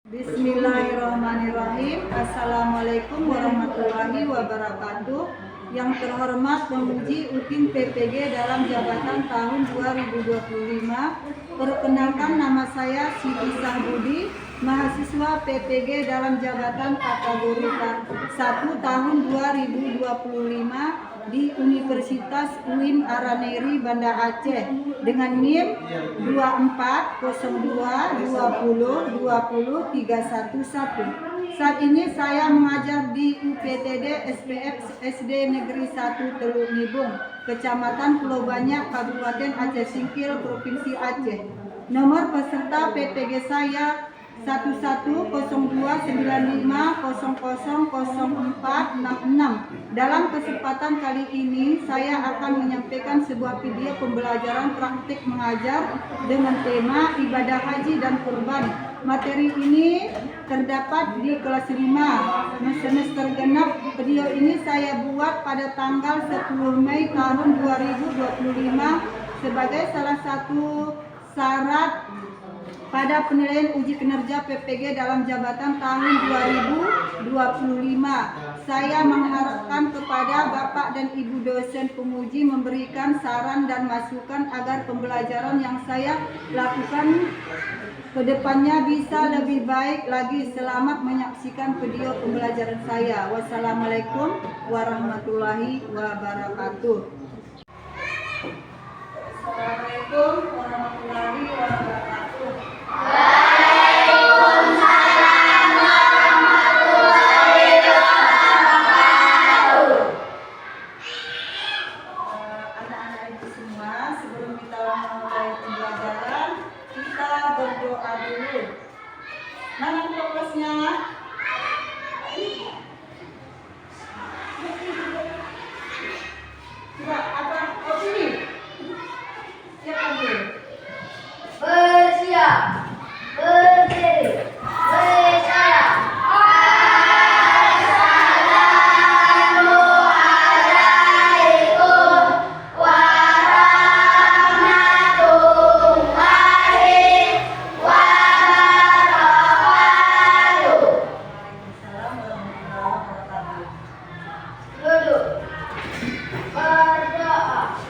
Bismillahirrahmanirrahim. Assalamualaikum warahmatullahi wabarakatuh. Yang terhormat pemuji Utin PPG dalam jabatan tahun 2025. Perkenalkan, nama saya Siti Sahbudi, mahasiswa PPG dalam jabatan kategori 1 tahun 2025 di Universitas UIN Araneri Banda Aceh dengan NIM 2402202031. Saat ini saya mengajar di UPTD SPF SD Negeri 1 Teluk Nibung, Kecamatan Pulau Banyak, Kabupaten Aceh Singkil, Provinsi Aceh. Nomor peserta PPG saya 112950000466. Dalam kesempatan kali ini saya akan menyampaikan sebuah video pembelajaran praktik mengajar dengan tema ibadah haji dan kurban. Materi ini terdapat di kelas 5 semester genap. Video ini saya buat pada tanggal 10 Mei tahun 2025 sebagai salah satu syarat pada penilaian uji kinerja PPG dalam jabatan tahun 2025. Saya mengharapkan kepada Bapak dan Ibu dosen penguji memberikan saran dan masukan agar pembelajaran yang saya lakukan kedepannya bisa lebih baik lagi. Selamat menyaksikan video pembelajaran saya. Wassalamualaikum warahmatullahi wabarakatuh. Assalamualaikum warahmatullahi wabarakatuh. Waalaikumsalam warahmatullahi wabarakatuh. Anak-anak ibu semua, sebelum kita memulai pembelajaran, kita berdoa dulu. Mana fokusnya? Coba apa? Oh ini. Siapa dulu? Bersiap, berdiri, berbicara. Assalamualaikum warahmatullahi wabarakatuh. Waalaikumsalam warahmatullahi wabarakatuh. Duduk. Berdoa.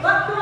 Waktu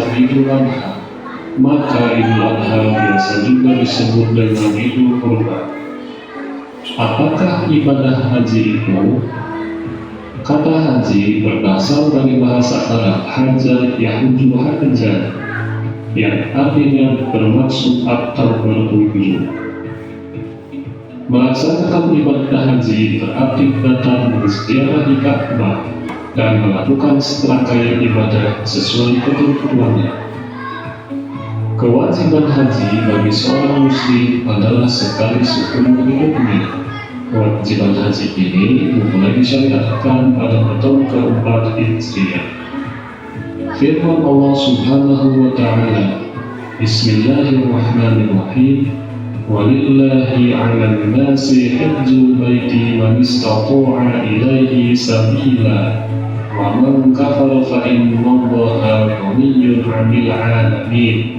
saat Idul Adha, maka Idul Adha biasa juga disebut dengan Idul Kurban. Apakah ibadah haji itu? Kata haji berasal dari bahasa Arab haja yahuju hajan, yang artinya bermaksud atau berkunjung. Melaksanakan ibadah haji berarti datang berziarah di Ka'bah dan melakukan serangkaian ibadah sesuai ketentuannya. Kewajiban haji bagi seorang muslim adalah sekali seumur hidupnya. Kewajiban haji ini mulai disyariatkan pada tahun keempat Hijriah. Firman Allah Subhanahu wa Ta'ala, Bismillahirrahmanirrahim, Walillahi 'alan nasi hajjul baiti man istata'a ilaihi sabila wa man kafara fa innallaha ghaniyyun 'anil 'alamin.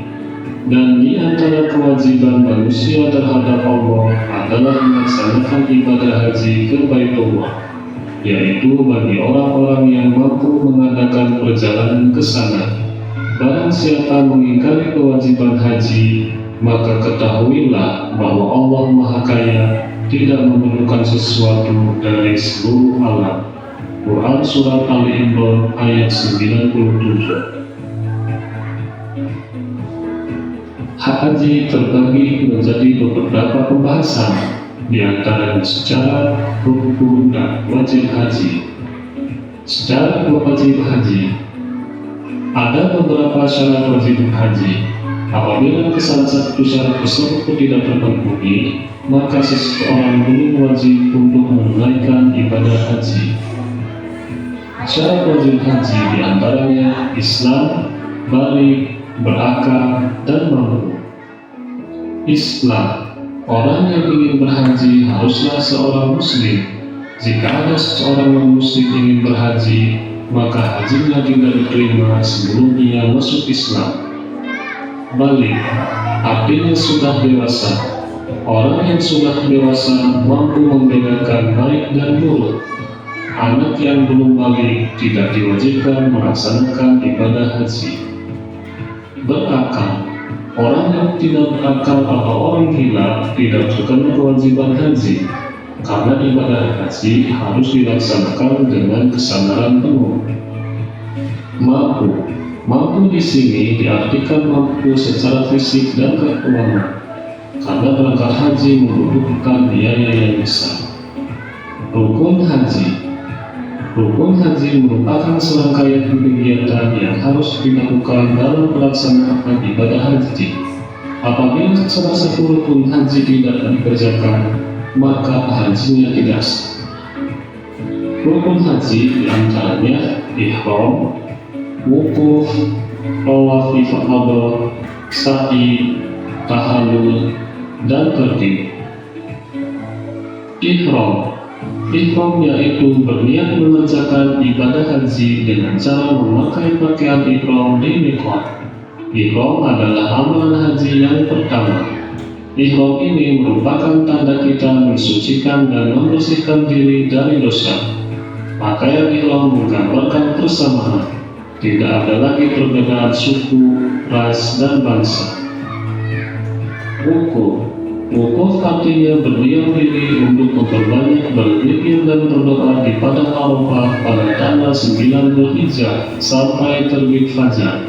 Dan di antara kewajiban manusia terhadap Allah adalah melaksanakan ibadah haji ke Baitullah, yaitu bagi orang-orang yang mampu mengadakan perjalanan ke sana. Barang siapa mengingkari kewajiban haji, maka ketahuilah bahwa Allah Maha Kaya, tidak memerlukan sesuatu dari seluruh alam. Quran Surat Ali Imran ayat 97. Hak haji terbagi menjadi beberapa pembahasan, di antaranya syarat, rukun, dan wajib haji. Syarat wajib haji. Ada beberapa syarat wajib haji. Apabila salah satu syarat tersebut tidak terpenuhi, maka seseorang belum wajib untuk menunaikan ibadah haji. Syarat wajib haji diantaranya Islam, balik, berakal, dan mampu. Islam, orang yang ingin berhaji haruslah seorang muslim. Jika ada seorang non-muslim ingin berhaji, maka hajinya tidak diterima sebelum ia masuk Islam. Balik, artinya sudah dewasa. Orang yang sudah dewasa mampu membedakan baik dan buruk. Anak yang belum balik tidak diwajibkan melaksanakan ibadah haji. Berakal, orang yang tidak berakal atau orang gila tidak terkena kewajiban haji, karena ibadah haji harus dilaksanakan dengan kesadaran penuh. Mampu di sini diartikan mampu secara fisik dan keuangan, karena berangkat haji membutuhkan biaya yang besar. Rukun haji merupakan serangkaian kegiatan yang harus dilakukan dalam pelaksanaan ibadah haji. Apabila salah satu rukun haji tidak dikerjakan, maka hajinya tidak sah. Rukun haji diantaranya ihram, wukuf, tawaf ifadah, sa'i, tahallul, dan tertib. Ihram yaitu berniat mengerjakan ibadah haji dengan cara memakai pakaian ihram di miqat. Ihram adalah amalan haji yang pertama. Ihram ini merupakan tanda kita mensucikan dan membersihkan diri dari dosa. Pakaian ihram menggambarkan persamaan. Tidak ada lagi perbedaan suku, ras, dan bangsa. Wukuf artinya berdiam diri untuk memperbanyak berzikir dan berdoa di padang Arafah pada tanggal 9 Dzulhijjah sampai terbit fajar.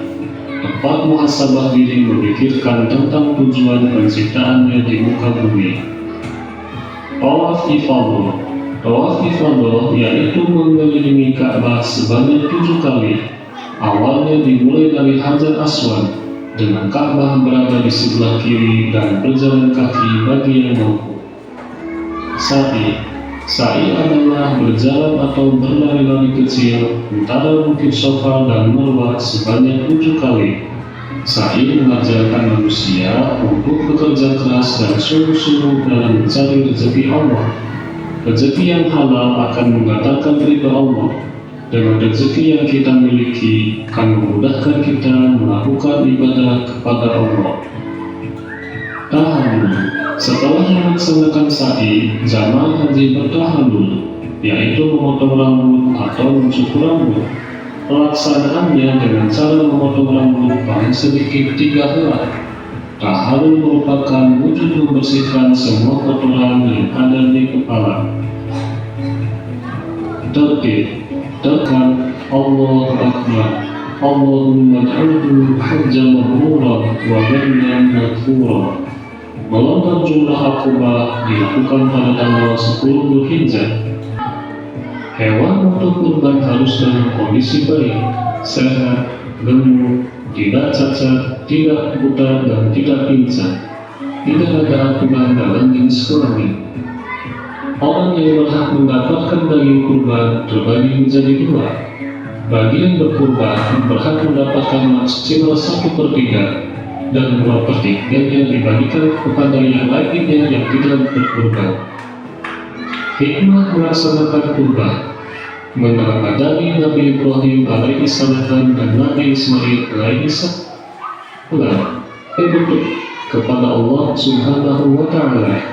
Tempat muhasabah diri memikirkan tentang tujuan penciptaannya di muka bumi. Tawaf ifadah yaitu mengelilingi Ka'bah sebanyak 7 kali. Awalnya dimulai dari Hajar Aswad, dengan Ka'bah berada di sebelah kiri dan berjalan kaki bagi yang mampu. Sa'i adalah berjalan atau berlari-lari kecil antara Bukit Safa dan Marwah sebanyak 7 kali. Sa'i mengajarkan manusia untuk bekerja keras dan sungguh-sungguh dalam mencari rezeki Allah. Rezeki yang halal akan mendatangkan ridha Allah. Dengan rezeki yang kita miliki akan memudahkan kita melakukan ibadah kepada Allah. Tahallul. Setelah melaksanakan sa'i, jamaah haji bertahallul, yaitu memotong rambut atau mencukur rambut. Pelaksanaannya dengan cara memotong rambut paling sedikit 3 helai. Tahalul merupakan wujud membersihkan semua kotoran yang ada di kepala. Tertib, tekan, Allahu Akbar, Allahumma ij'alhu hajjan mabrura wa dhanban maghfura. Melontar jumlah akobah dilakukan pada tanggal 10 Dzulhijjah. Hewan untuk kurban harus dalam kondisi baik, sehat, gemuk, tidak cacat, tidak buta, dan tidak pincang. Tidak ada aturan dalam jenis kelamin. Orang yang berhak mendapatkan daging kurban terbagi menjadi 2. Bagi yang berkurban berhak mendapatkan maksimal 1/3 dan 2/3 yang dibagikan kepada yang lainnya yang tidak berkurban. Hikmah melaksanakan kurban. Menurut dari Nabi Ibrahim alaihi salam dan Nabi Ismail alaihi salam bentuk kepada Allah Subhanahu wa Ta'ala,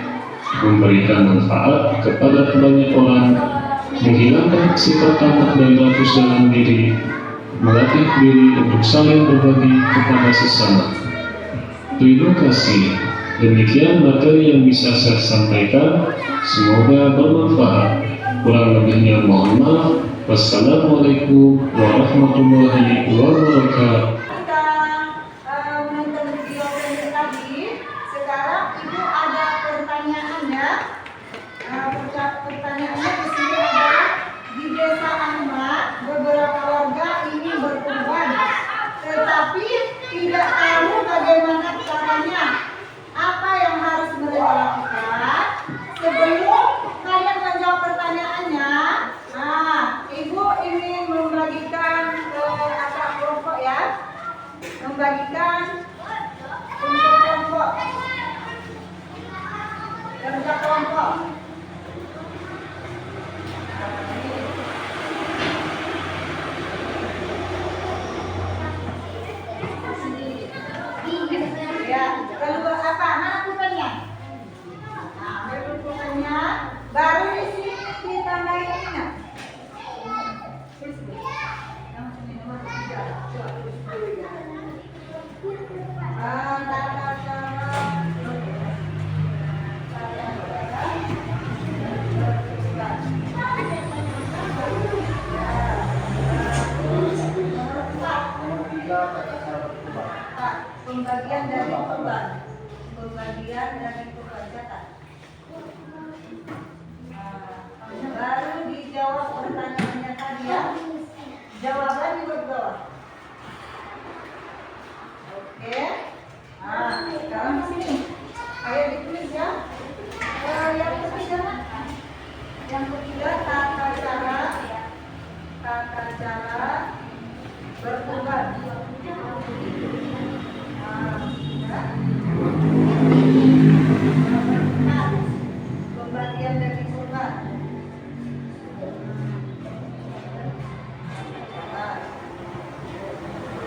memberikan manfaat kepada banyak orang, menghilangkan sifat tamak dan rakus dalam diri, melatih diri untuk saling berbagi kepada sesama. Terima kasih. Demikian materi yang bisa saya sampaikan. Semoga bermanfaat. Kurang lebihnya mohon maaf. Wassalamualaikum warahmatullahi wabarakatuh. Kita menonton video pendek tadi. Sekarang ibu ada pertanyaan ya. Pertanyaannya di sini adalah di desa Ahmad beberapa warga ingin berkurban, tetapi tidak tahu bagaimana caranya. Apa yang harus mereka lakukan? Sebelum kalian menjawab pertanyaannya, ibu ingin membagikan agak kelompok ya, membagikan untuk kelompok, kerja kelompok. Ya, lalu apa? Mana pulpennya? Nah, ambil pulpennya. Baru di sini ditambahin ini. Pembagian dari kurban, pembagian dari kurban zakat. Baru dijawab pertanyaannya tadi ya. Jawaban di bawah. Oke. Sekarang di sini. Ayo ditulis ya. Yang ketiga, tata cara berkurban. Pembagian dari kurban.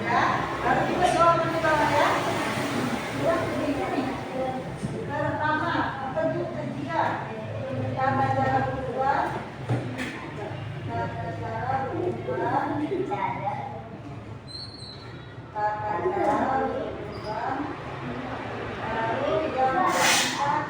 Ya, harus juga jawaban di bawah ya. Pertama, petunjuk ketiga, tata cara berkurban. Tata cara berkurban. Tata cara berkurban. Lalu yang keempat,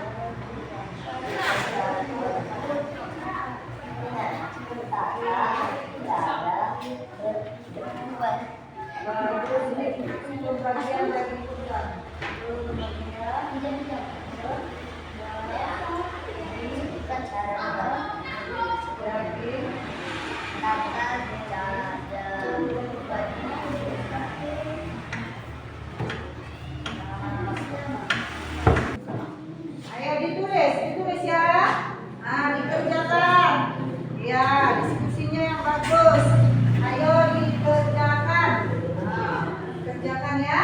bagian dari kurban. Ayo ditulis ya. Dikerjakan. Ya, diskusinya yang bagus. Ayo dikerjakan. Kerjakan ya.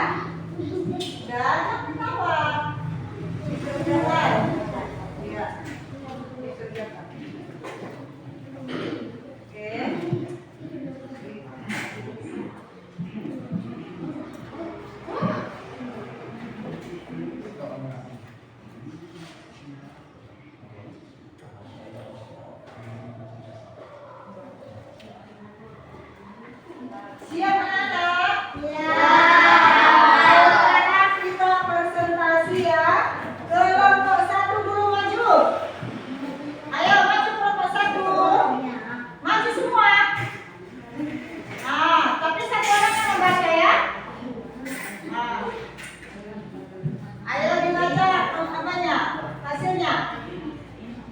Ayo dibaca apanya? Hasilnya.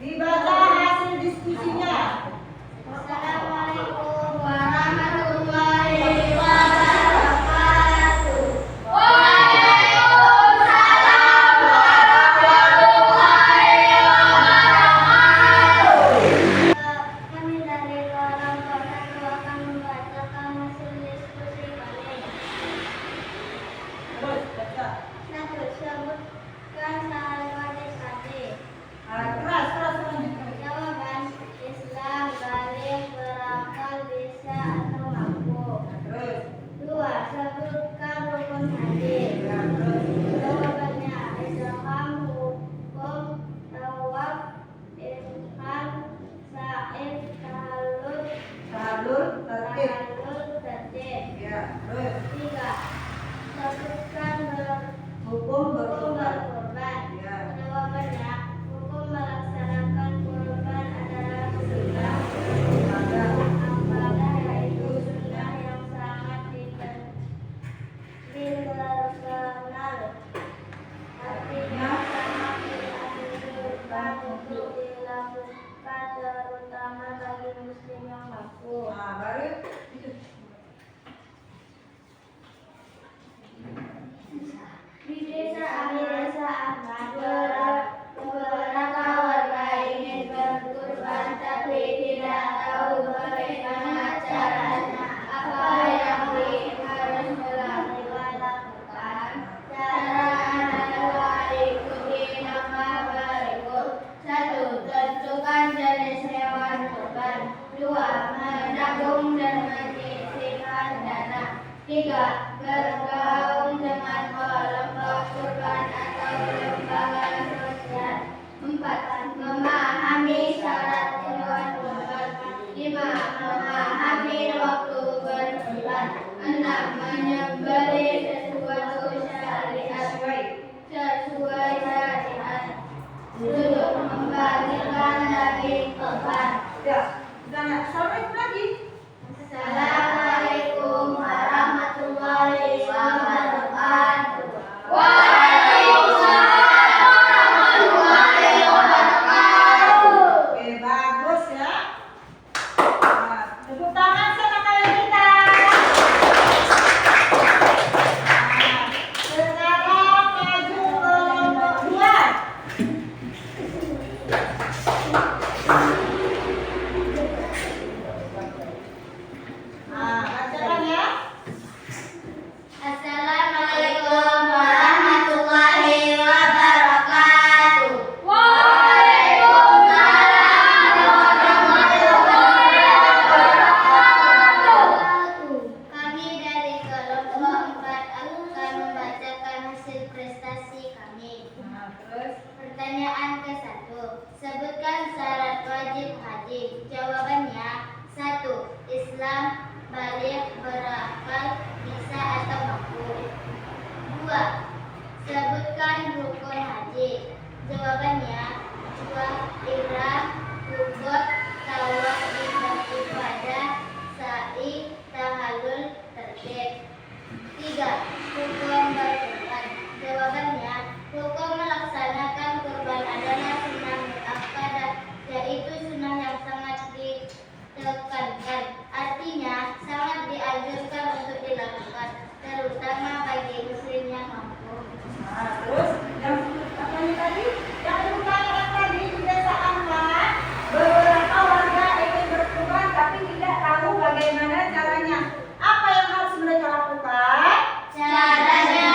Dibaca hasil diskusinya. Assalamualaikum warahmatullahi wabarakatuh. Waalaikumsalam warahmatullahi wabarakatuh. Kami dari kelompok 1 akan membacakan hasil diskusi kami. Terus baca. Satu, sebutkan syarat wajib haji. Keras lanjutkan. Jawaban: Islam, baligh, berakal, bisa atau mampu. Terus. 2. Sebutkan rukun haji. Jawabannya: Ihram, hukum, tawaf, ihsan, sa'i, tahallul, tertib. Ya, terus. 3. Sebutkan Hukum hukum berkorban. berkorban. Ya. Jawabannya: hukum melaksanakan kurban adalah sunnah ibadah, yaitu sunnah yang sangat dikenal. Artinya sangat dianjurkan untuk dilakukan, terutama bagi muslim yang mampu. Nah, baru itu. Di desa Ahmad, beberapa warga ingin berkurban tapi tidak tahu bagaimana caranya. Apa yang harus dilakukan? Cara adalah ikuti nama berikut. 1. Tentukan jenis hewan kurban. 2. Menabung dan menyisihkan dana. 3. Bergaul dengan kelompok kurban atau lembaga sosial. 4. Memahami syarat hewan kurban. 5. Memahami waktu berkurban. 6. Menyembelih sesuai syariat. 7. Membagikan daging kurban. Ya. Dan sampai lagi. Assalamualaikum warahmatullahi wabarakatuh. Waalaikumsalam warahmatullahi wabarakatuh. Oke, bagus ya. Nah, tepuk tangan sama kalian kita. Nah, sekarang maju kelompok 2. Nah, bacakan ya. Assalamualaikum warahmatullahi wabarakatuh. Waalaikumsalam warahmatullahi wabarakatuh. Kami dari kelompok 4 akan membacakan hasil prestasi kami. Nah, terus. Pertanyaan ke-1. Sebutkan syarat wajib haji. Jawabannya: 1. Islam, baligh, berakal, bisa atau mampu. 2. Sebutkan rukun haji. Jawabannya: 2. Ihram, hukum, tawaf, ibadah, sa'i, tahallul, tertib. 3. Hukum berkurban. Jawabannya: hukum melaksanakan kurban adalah sunnah muakkadah, yaitu sunnah yang sangat ditekankan. Artinya sangat dianjurkan untuk dilakukan, terutama bagi muslim yang mampu. Nah, terus yang apanya tadi? Yang diutarakan tadi di desa Ahmad, beberapa warga ingin berkurban tapi tidak tahu bagaimana caranya. Apa yang harus mereka lakukan? Caranya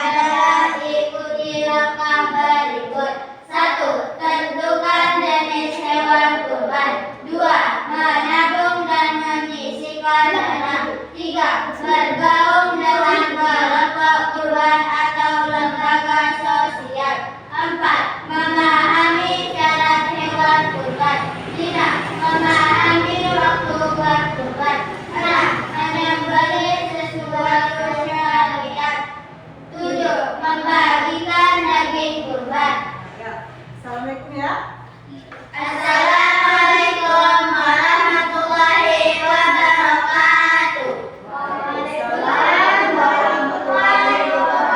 adalah ikuti langkah berikut. 1. Tentukan jenis hewan kurban. 2. Menabung dan menyisihkan dana. 3. Bergaul dengan kelompok kurban atau lembaga sosial. 4. Memahami syarat hewan kurban. 5. Memahami waktu berkurban. 6. Menyembelih sesuai syariat. 7. Membagikan daging kurban. Ya. Assalamualaikum ya. Assalamualaikum warahmatullahi wabarakatuh. Waalaikumsalam warahmatullahi wabarakatuh.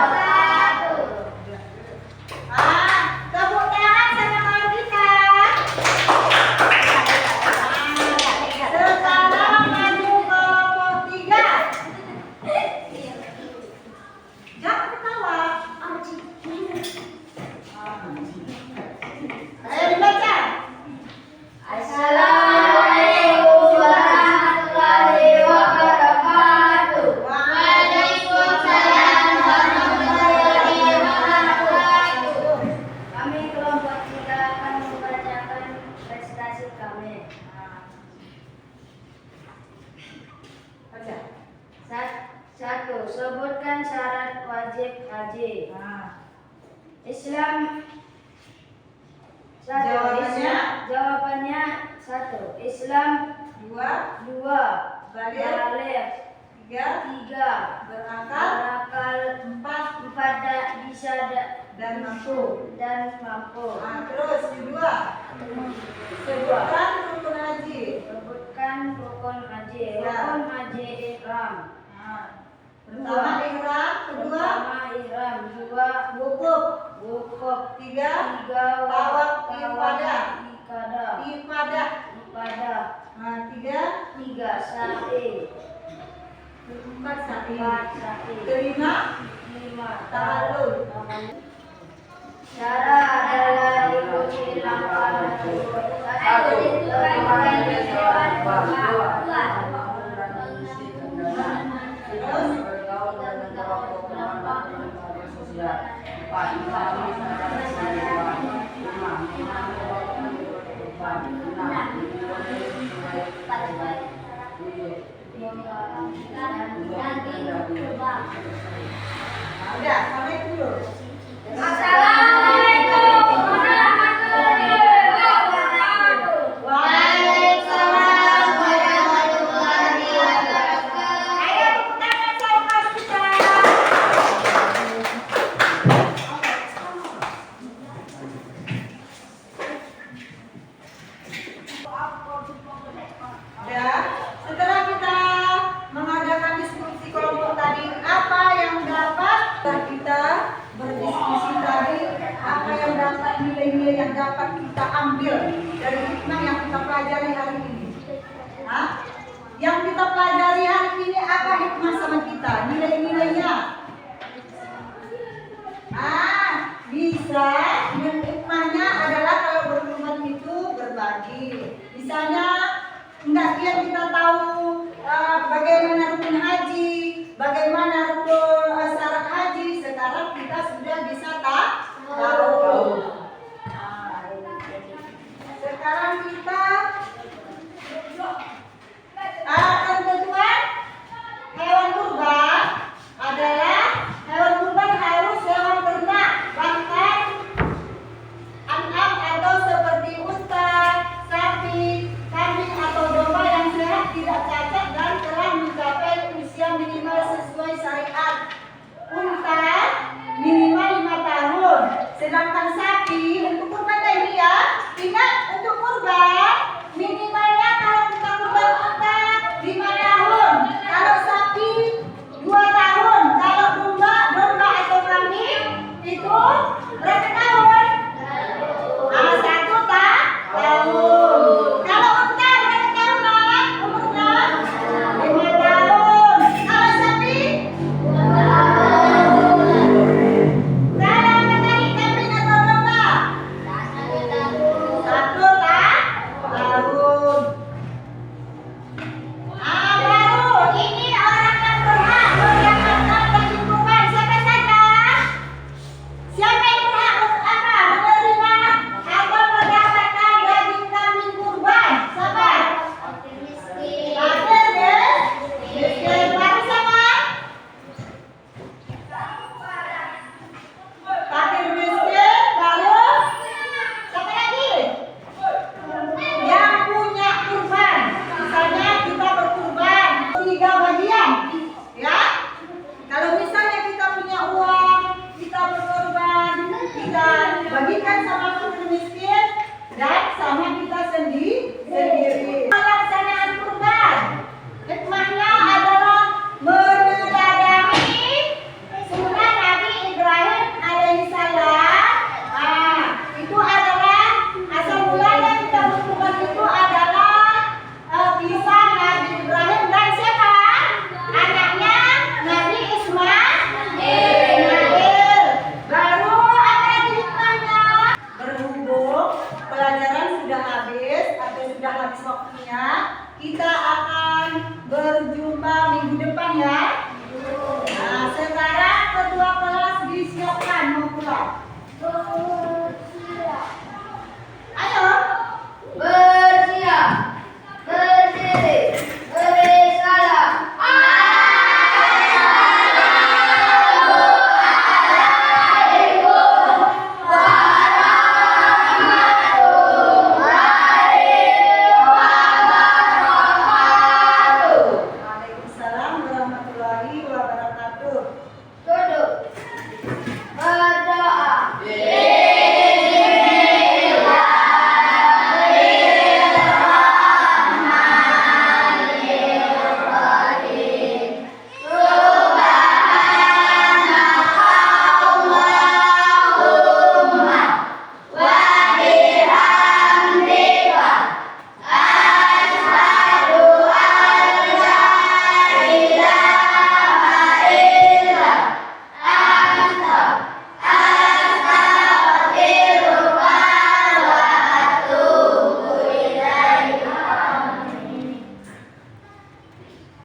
Ayo dibaca. Assalamualaikum warahmatullahi wabarakatuh. Waalaikumsalam warahmatullahi wabarakatuh. Kami kelompok 3 akan membacakan prestasi kami. Baca. Satu, sebutkan syarat wajib haji. Islam. Jawabannya 1. Islam. 2. Balik. 3. Berakal. 4. Bisa Dan mampu. Terus kedua. Sebutkan rukun haji. Sebutkan rukun haji. Ya. Rukun haji ihram. Pertama ihram, kedua Pertama ihram. 2. wukuf, Wukuf. 3 3. tawaf ibadah. Ibadah. 3 sa'i. 4 sa'i. 4 sa'i. Kelima 5. tahallul. Cara adalah ikuti langkah tersebut. 1. Lakukan berdoa. 2. Udah, sampai dulu. Assalamualaikum warahmatullahi wabarakatuh. Waalaikumsalam warahmatullahi wabarakatuh. Ayo tepuk tangan sama kita. Ya, setelah kita mengadakan diskusi kelompok tadi, apa yang dapat kita berdiskusi tadi, apa yang dapat nilai-nilai yang dapat kita ambil dari hikmah yang kita pelajari hari ini. Hah? Yang kita pelajari hari ini apa hikmah sama kita, nilai-nilainya? Bisa hikmahnya adalah kalau berhubungan itu berbagi. Misalnya enggak kita tahu bagaimana rukun haji, bagaimana rukun syarat haji, sekarang kita sudah bisa tahu. Sekarang kita ketentuan hewan kurban adalah hewan kurban harus hewan ternak, bahkan an'am atau seperti unta, sapi, kambing atau domba yang sehat, tidak cacat dan telah mencapai usia minimal sesuai syariat. Unta minimal 5 tahun, sedangkan